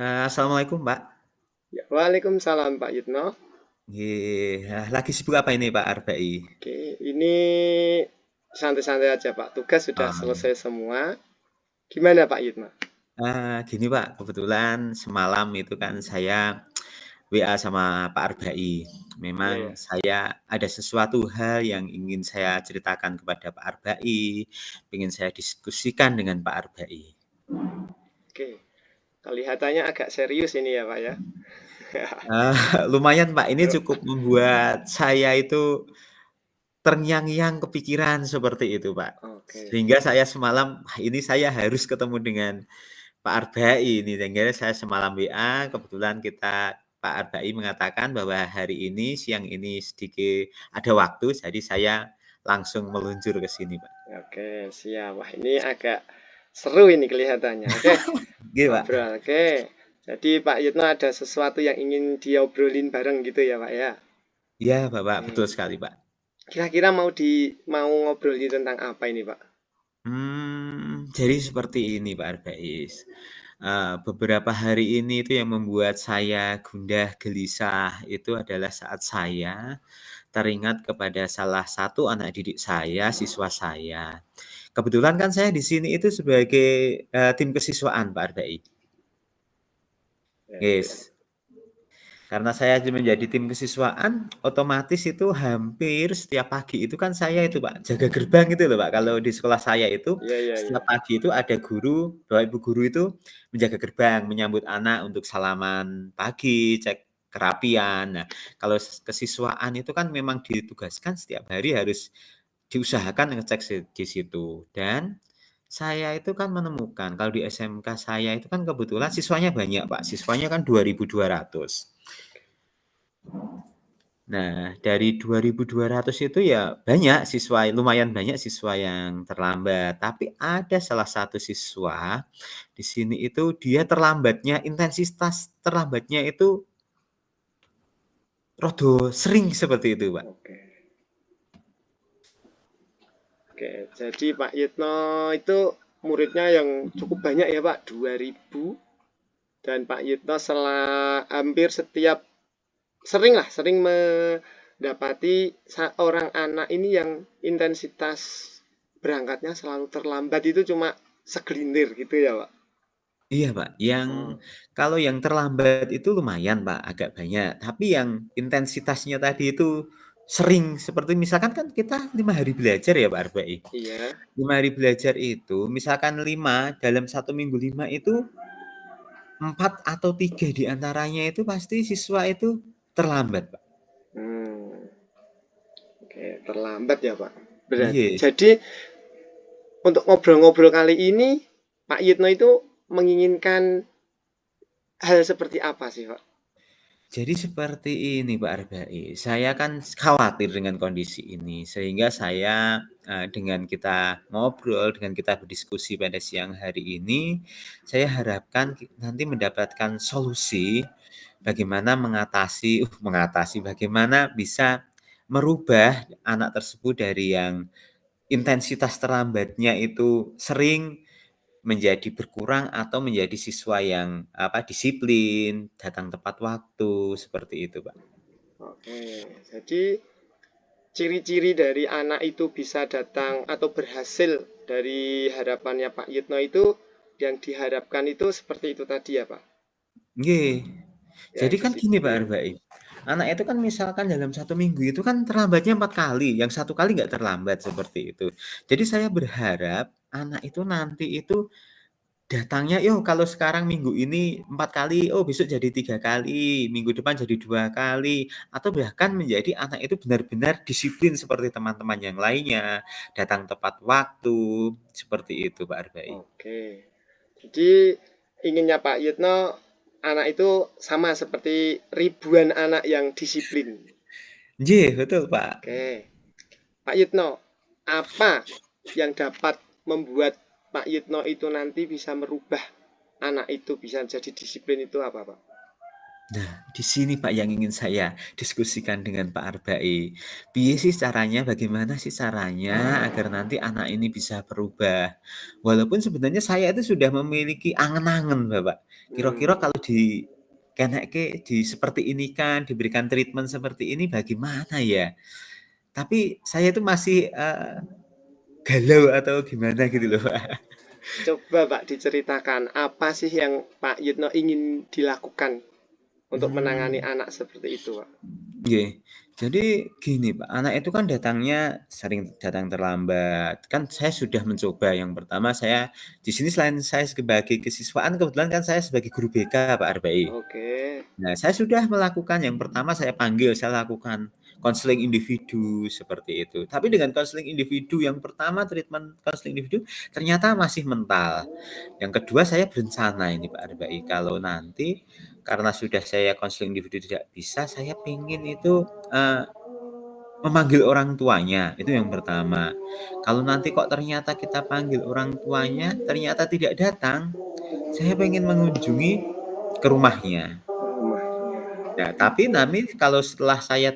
Assalamualaikum, Mbak. Ya, waalaikumsalam Pak Yitno. Nggih, lagi sibuk apa ini Pak Arbai? Oke, ini santai-santai aja Pak. Tugas sudah Oh, selesai semua. Gimana Pak Yitno? gini Pak, kebetulan semalam itu kan saya WA sama Pak Arbai. Iya Memang ya. saya ada sesuatu hal yang ingin saya ceritakan kepada Pak Arbai, ingin saya diskusikan dengan Pak Arbai. Oke, kelihatannya agak serius ini ya Pak ya. Lumayan Pak, ini cukup membuat saya itu terngiang-ngiang kepikiran seperti itu Pak. Oke. Sehingga saya semalam, ini saya harus ketemu dengan Pak Arbai ini, sehingga saya semalam WA, kebetulan Pak Arbai mengatakan bahwa hari ini, siang ini sedikit ada waktu, jadi saya langsung meluncur ke sini, Pak. Oke, siap. Wah, ini agak seru ini kelihatannya. Oke, Oke, Pak. ngobrol. Oke. Jadi Pak Yitno ada sesuatu yang ingin diobrolin bareng gitu ya Pak ya. Iya, Bapak, betul Oke. sekali, Pak. Kira-kira mau ngobrolin tentang apa ini Pak? Jadi seperti ini, Pak Arbais. Beberapa hari ini itu yang membuat saya gundah gelisah itu adalah saat saya teringat kepada salah satu anak didik saya, siswa saya. Kebetulan kan saya di sini itu sebagai, tim kesiswaan, Pak Arbai. Ya, Yes. Karena saya menjadi tim kesiswaan, otomatis itu hampir setiap pagi itu kan saya itu Pak, jaga gerbang itu loh Pak, kalau di sekolah saya itu iya, iya, iya. setiap pagi itu ada guru, Bapak Ibu guru itu menjaga gerbang, menyambut anak untuk salaman pagi, cek kerapian. Nah, kalau kesiswaan itu kan memang ditugaskan setiap hari harus diusahakan ngecek di situ. Dan saya itu kan menemukan kalau di SMK saya itu kan kebetulan siswanya banyak Pak, siswanya kan 2.200. Nah, dari 2.200 itu ya banyak siswa, lumayan banyak siswa yang terlambat. Tapi ada salah satu siswa di sini itu dia terlambatnya, intensitas terlambatnya itu rada sering seperti itu, Pak. Oke. Oke, jadi Pak Yitno itu muridnya yang cukup banyak ya Pak, 2.000. Dan Pak Yitno hampir sering mendapati seorang anak ini yang intensitas berangkatnya selalu terlambat itu cuma segelintir gitu ya Pak. Iya, Pak, Oh, kalau yang terlambat itu lumayan, Pak, agak banyak. Tapi yang intensitasnya tadi itu sering, seperti misalkan kan kita 5 hari belajar ya, Pak Arbai. iya. 5 hari belajar itu, misalkan 5 dalam 1 minggu 5 itu 4 atau 3 di antaranya itu pasti siswa itu terlambat, Pak. Hmm, oke, terlambat ya Pak. Iya. Jadi untuk ngobrol-ngobrol kali ini Pak Yitno itu menginginkan hal seperti apa sih Pak? Jadi seperti ini Pak Arbai, saya kan khawatir dengan kondisi ini, sehingga saya, dengan kita ngobrol, dengan kita berdiskusi pada siang hari ini, saya harapkan nanti mendapatkan solusi bagaimana mengatasi, bagaimana bisa merubah anak tersebut dari yang intensitas terlambatnya itu sering menjadi berkurang atau menjadi siswa yang, disiplin, datang tepat waktu, seperti itu, Pak. Oke, jadi ciri-ciri dari anak itu bisa datang atau berhasil dari harapannya Pak Yitno itu yang diharapkan itu seperti itu tadi ya Pak? Nggih. Ya Jadi kan gini, Pak disiplin. Arbai, anak itu kan misalkan dalam 1 minggu itu kan terlambatnya 4 kali, yang 1 kali nggak terlambat, seperti itu. Jadi saya berharap anak itu nanti itu datangnya, "Yo, kalau sekarang minggu ini 4 kali, oh besok jadi 3 kali, minggu depan jadi 2 kali." Atau bahkan menjadi anak itu benar-benar disiplin seperti teman-teman yang lainnya, datang tepat waktu, seperti itu, Pak Arbai. Oke. Jadi inginnya Pak Yitno anak itu sama seperti ribuan anak yang disiplin. Nggih, betul, Pak. Oke. Pak Yitno, apa yang dapat membuat Pak Yitno itu nanti bisa merubah anak itu bisa jadi disiplin itu apa Pak? Nah, di sini Pak yang ingin saya diskusikan dengan Pak Arbai. Piye sih caranya, bagaimana sih caranya agar nanti anak ini bisa berubah? Walaupun sebenarnya saya itu sudah memiliki angen-angen, Bapak. Kira-kira Hmm. kalau dikenekke, seperti ini kan, diberikan treatment seperti ini bagaimana ya? Tapi saya itu masih, galau atau gimana gitu loh, Pak. Coba Pak diceritakan apa sih yang Pak Yitno ingin dilakukan untuk menangani Mmm. anak seperti itu, Pak? Nggih. Jadi gini, Pak, anak itu kan datangnya sering datang terlambat. Kan saya sudah mencoba, yang pertama saya di sini selain saya sebagai kesiswaan, kebetulan kan saya sebagai guru BK, Pak Arbai. Oke. Nah, saya sudah melakukan yang pertama saya panggil, saya lakukan konseling individu seperti itu. Tapi dengan konseling individu yang pertama, treatment konseling individu ternyata masih mental. Yang kedua saya berencana ini Pak Arbai, kalau nanti karena sudah saya konseling individu tidak bisa, saya pengen itu, memanggil orang tuanya, itu yang pertama. Kalau nanti kok ternyata kita panggil orang tuanya, ternyata tidak datang, saya pengen mengunjungi ke rumahnya. Rumahnya. Nah, tapi kalau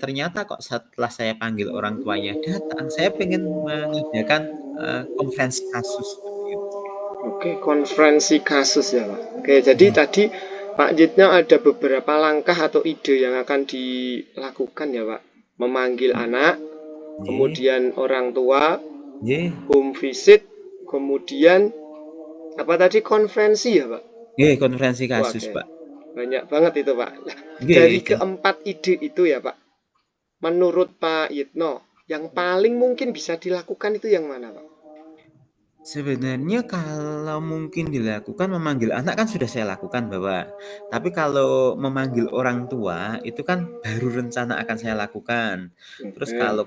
ternyata kok setelah saya panggil orang tuanya datang, saya pengen mengadakan, konferensi kasus seperti itu. Oke, konferensi kasus ya, Pak. Oke, jadi Nggih, tadi Pak Yitno ada beberapa langkah atau ide yang akan dilakukan ya, Pak. Memanggil anak, nggih, kemudian orang tua, nggih, home visit, kemudian apa tadi konferensi ya, Pak? nggih, konferensi Wah, kasus, oke. Pak. Banyak banget itu, Pak. Nah, dari Nggih, keempat ide itu ya, Pak. Menurut Pak Yitno, yang paling mungkin bisa dilakukan itu yang mana, Pak? sebenarnya kalau mungkin dilakukan memanggil anak kan sudah saya lakukan, Bapak. Tapi kalau memanggil orang tua itu kan baru rencana akan saya lakukan. Terus Oke. kalau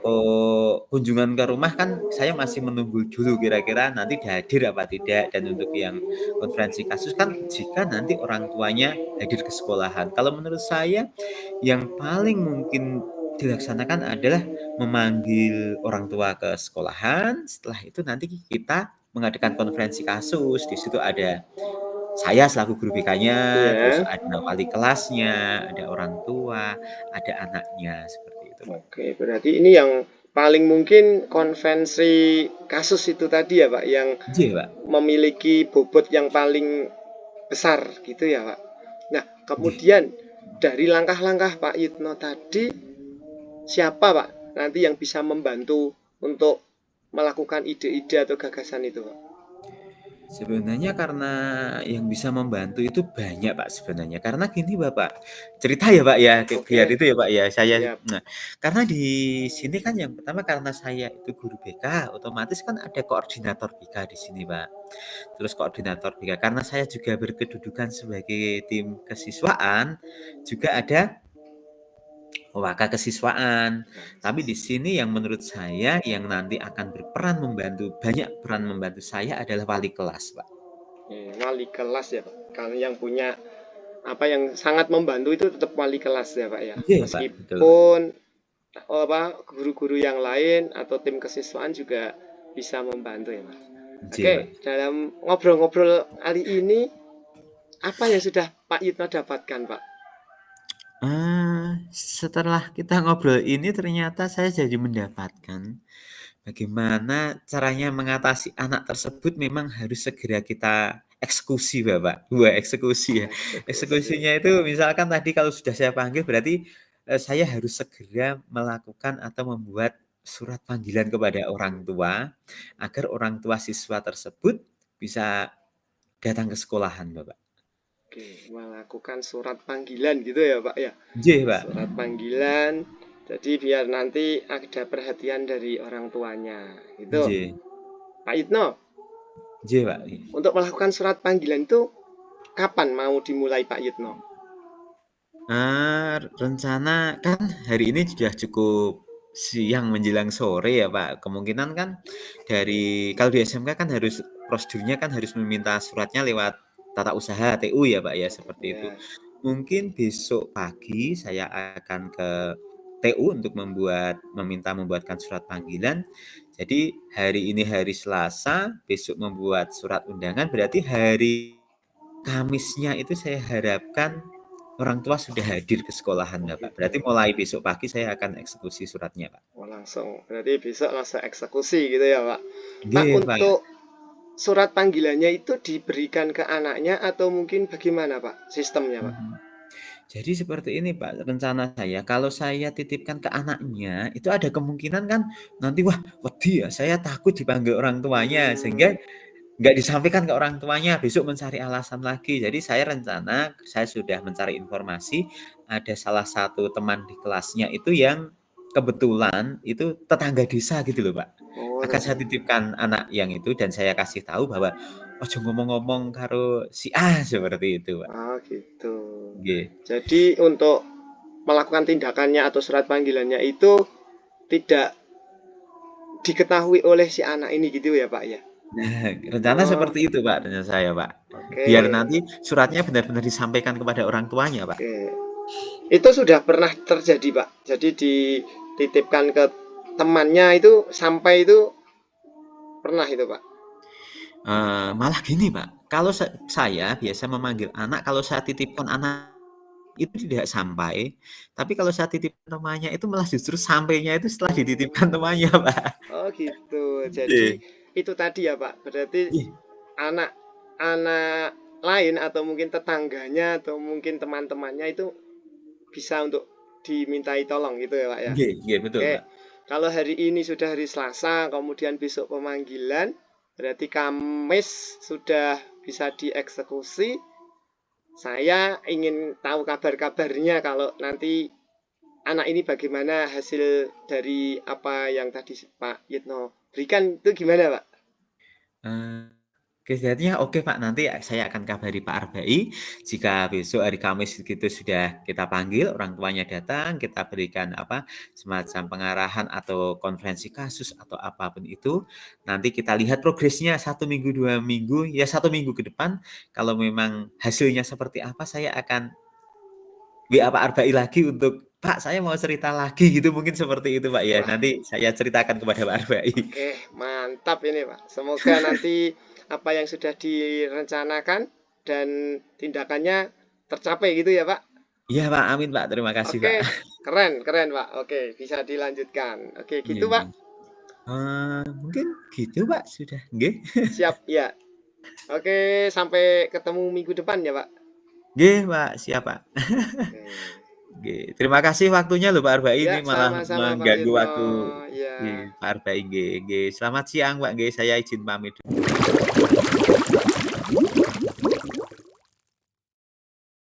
kunjungan ke rumah kan saya masih menunggu dulu kira-kira nanti hadir apa tidak, dan untuk yang konferensi kasus kan jika nanti orang tuanya hadir ke sekolahan. Kalau menurut saya yang paling mungkin dilaksanakan adalah memanggil orang tua ke sekolahan, setelah itu nanti kita mengadakan konferensi kasus. Di situ ada saya selaku guru BK-nya, terus Iya. ada wali kelasnya, ada orang tua, ada anaknya, seperti itu, Pak. Oke, berarti ini yang paling mungkin konvensi kasus itu tadi ya, Pak, yang Iya, Pak. memiliki bobot yang paling besar gitu ya, Pak. Nah, Nggih. kemudian dari langkah-langkah Pak Yitno tadi, siapa Pak nanti yang bisa membantu untuk melakukan ide-ide atau gagasan itu, Pak? Sebenarnya karena yang bisa membantu itu banyak, Pak, sebenarnya. Karena gini, Bapak, cerita ya, Pak, ya, biar Oke, itu ya, Pak, ya, siap. karena di sini kan yang pertama karena saya itu guru BK, otomatis kan ada koordinator BK di sini, Pak. Terus koordinator BK, karena saya juga berkedudukan sebagai tim kesiswaan, juga ada Waka kesiswaan. Tapi di sini yang menurut saya yang nanti akan berperan membantu, banyak peran membantu saya adalah wali kelas, Pak. Wali kelas ya, Pak. Kalau yang punya apa yang sangat membantu itu tetap wali kelas ya, Pak ya. Iya, Pak, betul, Pak. Meskipun apa guru-guru yang lain atau tim kesiswaan juga bisa membantu ya, Mas. Iya, Oke, Pak. dalam ngobrol-ngobrol kali ini apa yang sudah Pak Yitno dapatkan, Pak? Setelah kita ngobrol ini ternyata saya jadi mendapatkan bagaimana caranya mengatasi anak tersebut memang harus segera kita eksekusi, Bapak. Wah, eksekusi ya. Eksekusi. Eksekusinya itu misalkan tadi kalau sudah saya panggil berarti, saya harus segera melakukan atau membuat surat panggilan kepada orang tua, agar orang tua siswa tersebut bisa datang ke sekolahan, Bapak. Oke, melakukan surat panggilan gitu ya, Pak ya. Nggih, Pak. Surat panggilan jadi biar nanti ada perhatian dari orang tuanya. Itu. Nggih. Pak Yitno, Nggih, Pak. untuk melakukan surat panggilan itu kapan mau dimulai Pak Yitno? Rencana kan hari ini sudah cukup siang menjelang sore ya, Pak. Kemungkinan kan kalau di SMK kan prosedurnya kan harus meminta suratnya lewat tata usaha TU ya, Pak, ya, seperti itu. Ya, Mungkin besok pagi saya akan ke TU untuk meminta membuatkan surat panggilan. Jadi hari ini hari Selasa, besok membuat surat undangan, berarti hari Kamisnya itu saya harapkan orang tua sudah hadir ke sekolahan, Oh Pak. gitu. Berarti mulai besok pagi saya akan eksekusi suratnya, Pak. Oh langsung. Berarti besok langsung eksekusi gitu ya, Pak. Pak, Nggih, Pak. untuk surat panggilannya itu diberikan ke anaknya atau mungkin bagaimana, Pak? Sistemnya, Pak? Mhm. Jadi seperti ini, Pak, rencana saya kalau saya titipkan ke anaknya, itu ada kemungkinan kan nanti, wah wedi ya, saya takut dipanggil orang tuanya, Hmm. sehingga nggak disampaikan ke orang tuanya, besok mencari alasan lagi. Jadi saya rencana, saya sudah mencari informasi, ada salah satu teman di kelasnya itu yang kebetulan itu tetangga desa gitu loh, Pak. Oh, Akan saya tetap. titipkan anak yang itu dan saya kasih tahu bahwa, "Ojo ngomong-ngomong karo si A," seperti itu, Pak. Ah, gitu. Nggih. Jadi untuk melakukan tindakannya atau surat panggilannya itu tidak diketahui oleh si anak ini gitu ya, Pak ya? Nah, rencana Oh, seperti itu, Pak, rencana saya, Pak. oke. Biar nanti suratnya benar-benar disampaikan kepada orang tuanya, Pak. Oke. Itu sudah pernah terjadi, Pak. Jadi dititipkan ke temannya itu sampai itu pernah itu, Pak. Malah gini, Pak, kalau saya biasa memanggil anak, kalau saya titipkan anak itu tidak sampai, tapi kalau saya titipkan temannya itu malah justru sampainya itu setelah dititipkan Oh, temannya, Pak. oh gitu. Jadi Nggih. itu tadi ya, Pak. Berarti Ih, anak anak lain atau mungkin tetangganya atau mungkin teman-temannya itu bisa untuk dimintai tolong gitu ya, Pak ya. nggih nggih, betul, Oke. Pak. Kalau hari ini sudah hari Selasa, kemudian besok pemanggilan, berarti Kamis sudah bisa dieksekusi. Saya ingin tahu kabar-kabarnya kalau nanti anak ini bagaimana hasil dari apa yang tadi Pak Yitno berikan itu gimana, Pak? Eee, Kelihatannya oke, Pak, nanti saya akan kabari Pak Arbai, jika besok hari Kamis gitu sudah kita panggil, orang tuanya datang, kita berikan apa, semacam pengarahan atau konferensi kasus atau apapun itu, nanti kita lihat progresnya 1 minggu, 2 minggu, ya 1 minggu ke depan, kalau memang hasilnya seperti apa, saya akan WA Pak Arbai lagi untuk, "Pak, saya mau cerita lagi," gitu, mungkin seperti itu, Pak, ya. Wah, Nanti saya ceritakan kepada Pak Arbai. oke, mantap ini, Pak. Semoga nanti apa yang sudah direncanakan dan tindakannya tercapai gitu ya, Pak. Iya, Pak, amin, Pak, terima kasih, Oke, Pak. keren, keren, Pak. Oke, bisa dilanjutkan. Oke, Iya gitu, Pak. iya. Mungkin gitu, Pak, sudah. Nggih. Siap, ya. Oke, sampai ketemu minggu depan ya, Pak. Nggih, Pak, siap, Pak. Oke. Nggih, terima kasih waktunya lho, Pak Arbai, Ya, ini malah sama-sama Pak mengganggu Yitno. waktu Ya. Pak Arbai, nggih nggih. Selamat siang, Pak, nggih, saya izin pamit dulu.